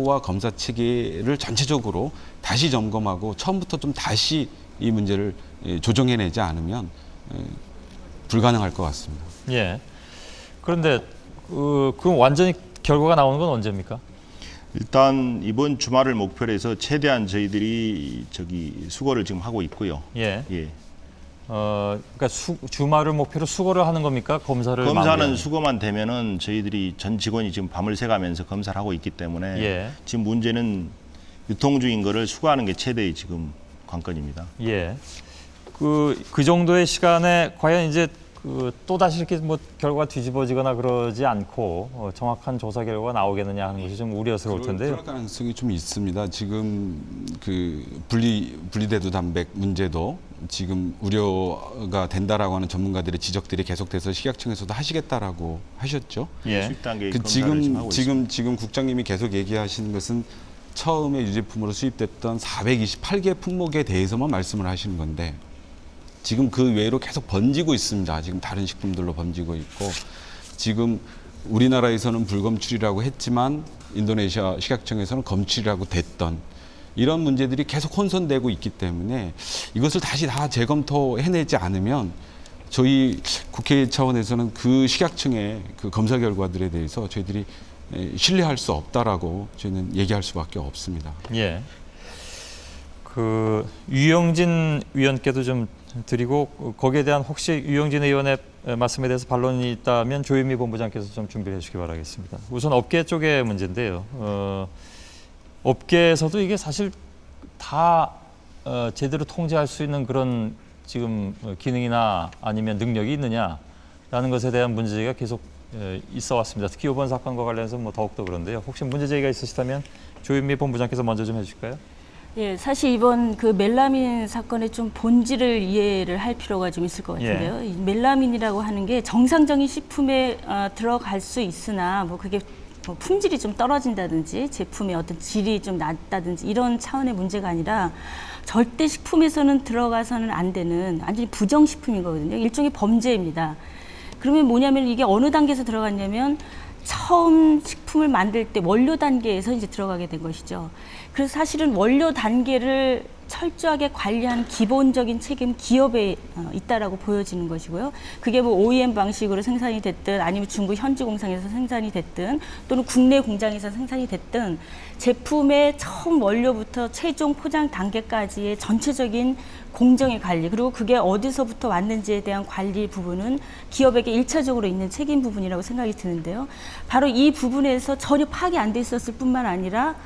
제도와 검사 체계를 전체적으로 다시 점검하고 처음부터 좀 다시 이 문제를 조정해내지 않으면 불가능할 것 같습니다. 예. 그런데 그럼 완전히 결과가 나오는 건 언제입니까? 일단 이번 주말을 목표로 해서 최대한 저희들이 수거를 지금 하고 있고요. 예. 예. 그러니까 주말을 목표로 수거를 하는 겁니까? 검사는 마무리하는. 수거만 되면은 저희들이 전 직원이 지금 밤을 새가면서 검사를 하고 있기 때문에 예. 지금 문제는 유통 중인 거를 수거하는 게 최대의 지금 관건입니다. 예. 그 정도의 시간에 과연 이제 또 다시 이렇게 뭐 결과가 뒤집어지거나 그러지 않고 정확한 조사 결과가 나오겠느냐 하는 것이 좀 우려스러울 텐데요. 그럴 가능성이 좀 있습니다. 지금 그 분리대두 단백 문제도 지금 우려가 된다라고 하는 전문가들의 지적들이 계속돼서 식약청에서도 하시겠다라고 하셨죠. 예. 수입 단계 검사를 지금 국장님이 계속 얘기하시는 것은 처음에 유제품으로 수입됐던 428개 품목에 대해서만 말씀을 하시는 건데 지금 그 외로 계속 번지고 있습니다. 지금 다른 식품들로 번지고 있고 지금 우리나라에서는 불검출이라고 했지만 인도네시아 식약청에서는 검출이라고 됐던 이런 문제들이 계속 혼선되고 있기 때문에 이것을 다시 다 재검토해내지 않으면 저희 국회 차원에서는 그 식약청의 그 검사 결과들에 대해서 저희들이 신뢰할 수 없다라고 저희는 얘기할 수밖에 없습니다. 예. 유영진 위원께도 좀 드리고 거기에 대한 혹시 유영진 의원의 말씀에 대해서 반론이 있다면 조현미 본부장께서 좀 준비해 주시기 바라겠습니다. 우선 업계 쪽의 문제인데요. 업계에서도 이게 사실 다 제대로 통제할 수 있는 그런 지금 기능이나 아니면 능력이 있느냐라는 것에 대한 문제제기가 계속 있어 왔습니다. 특히 이번 사건과 관련해서 뭐 더욱더 그런데요. 혹시 문제제기가 있으시다면 조현미 본부장께서 먼저 좀 해주실까요? 예, 사실 이번 그 멜라민 사건의 좀 본질을 이해를 할 필요가 좀 있을 것 같은데요. 예. 이 멜라민이라고 하는 게 정상적인 식품에 들어갈 수 있으나 뭐 그게 뭐 품질이 좀 떨어진다든지 제품의 어떤 질이 좀 낮다든지 이런 차원의 문제가 아니라 절대 식품에서는 들어가서는 안 되는 완전히 부정식품인 거거든요. 일종의 범죄입니다. 그러면 뭐냐면 이게 어느 단계에서 들어갔냐면 처음 식품을 만들 때 원료 단계에서 이제 들어가게 된 것이죠. 그래서 사실은 원료 단계를 철저하게 관리하는 기본적인 책임 기업에 있다라고 보여지는 것이고요. 그게 뭐 OEM 방식으로 생산이 됐든 아니면 중국 현지 공장에서 생산이 됐든 또는 국내 공장에서 생산이 됐든 제품의 처음 원료부터 최종 포장 단계까지의 전체적인 공정의 관리 그리고 그게 어디서부터 왔는지에 대한 관리 부분은 기업에게 일차적으로 있는 책임 부분이라고 생각이 드는데요. 바로 이 부분에서 전혀 파악이 안 돼 있었을 뿐만 아니라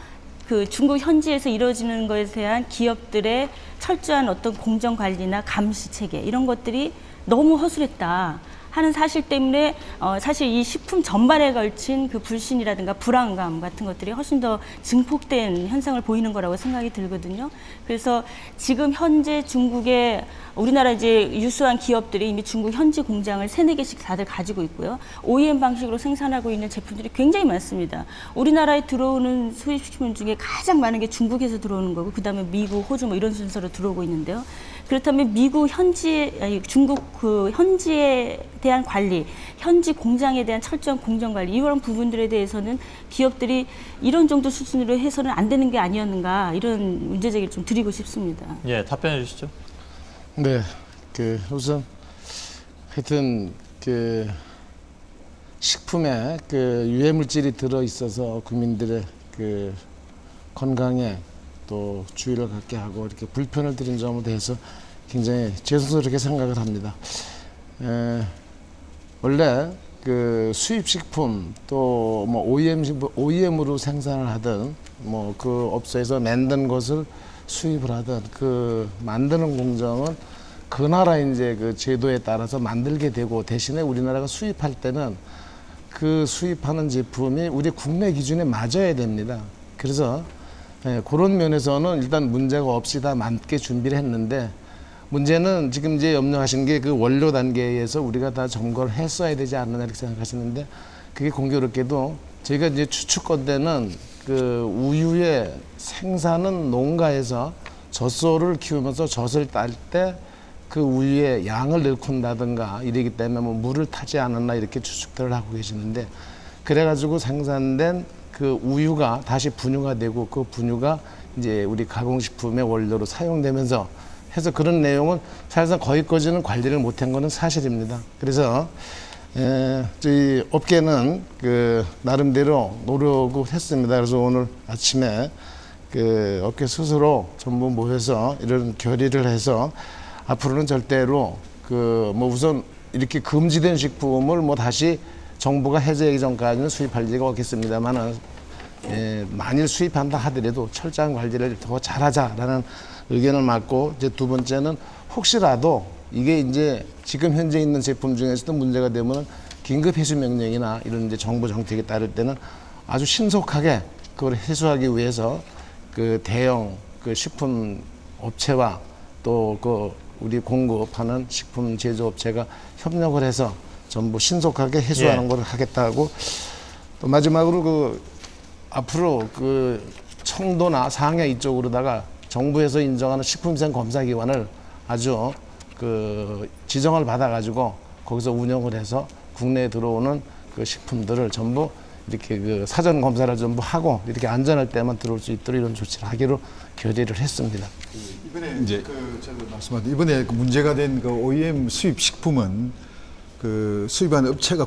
그 중국 현지에서 이루어지는 것에 대한 기업들의 철저한 어떤 공정 관리나 감시 체계 이런 것들이 너무 허술했다 하는 사실 때문에 사실 이 식품 전반에 걸친 그 불신이라든가 불안감 같은 것들이 훨씬 더 증폭된 현상을 보이는 거라고 생각이 들거든요. 그래서 지금 현재 중국의 우리나라 이제 유수한 기업들이 이미 중국 현지 공장을 3-4개씩 다들 가지고 있고요. OEM 방식으로 생산하고 있는 제품들이 굉장히 많습니다. 우리나라에 들어오는 수입식품 중에 가장 많은 게 중국에서 들어오는 거고 그다음에 미국, 호주 뭐 이런 순서로 들어오고 있는데요. 그렇다면 미국 중국 그 현지에 대한 관리, 현지 공장에 대한 철저한 공정 관리 이런 부분들에 대해서는 기업들이 이런 정도 수준으로 해서는 안 되는 게 아니었는가 이런 문제 제기를 좀 드리고 싶습니다. 예, 답변해 주시죠. 네, 우선 하여튼 식품에 유해 물질이 들어 있어서 국민들의 건강에 또 주의를 갖게 하고 이렇게 불편을 드린 점에 대해서 굉장히 죄송스럽게 생각을 합니다. 원래 수입식품 또 뭐 OEM으로 생산을 하든 뭐 그 업소에서 만든 것을 수입을 하든 그 만드는 공정은 그 나라 이제 그 제도에 따라서 만들게 되고 대신에 우리나라가 수입할 때는 그 수입하는 제품이 우리 국내 기준에 맞아야 됩니다. 그래서 그런 면에서는 일단 문제가 없이 다 맞게 준비를 했는데 문제는 지금 이제 염려하신 게 그 원료 단계에서 우리가 다 점검을 했어야 되지 않느냐 이렇게 생각하시는데 그게 공교롭게도 저희가 이제 추측건대는 그 우유의 생산은 농가에서 젖소를 키우면서 젖을 딸 때 그 우유의 양을 넣는다든가 이러기 때문에 뭐 물을 타지 않았나 이렇게 추측들을 하고 계시는데 그래가지고 생산된 그 우유가 다시 분유가 되고 그 분유가 이제 우리 가공식품의 원료로 사용되면서 해서 그런 내용은 사실상 거기까지는 관리를 못한 거는 사실입니다. 그래서 저희 업계는 그 나름대로 노력을 했습니다. 그래서 오늘 아침에 그 업계 스스로 전부 모여서 이런 결의를 해서 앞으로는 절대로 그 뭐 우선 이렇게 금지된 식품을 뭐 다시 정부가 해제하기 전까지는 수입할 리가 없겠습니다만은 만일 수입한다 하더라도 철저한 관리를 더 잘하자라는 의견을 맡고 이제 두 번째는 혹시라도 이게 이제 지금 현재 있는 제품 중에서도 문제가 되면 긴급 해수 명령이나 이런 이제 정부 정책에 따를 때는 아주 신속하게 그걸 해소하기 위해서 그 대형 그 식품 업체와 또 그 우리 공급하는 식품 제조업체가 협력을 해서 전부 신속하게 해소하는 걸 하겠다고 또 마지막으로 그 앞으로 그 청도나 상해 이쪽으로다가 정부에서 인정하는 식품위생 검사기관을 아주 그 지정을 받아가지고 거기서 운영을 해서 국내에 들어오는 그 식품들을 전부 이렇게 그 사전 검사를 전부 하고 이렇게 안전할 때만 들어올 수 있도록 이런 조치를 하기로 결의를 했습니다. 이번에 이제 제가 말씀하신 이번에 그 문제가 된 그 OEM 수입 식품은 그 수입한 업체가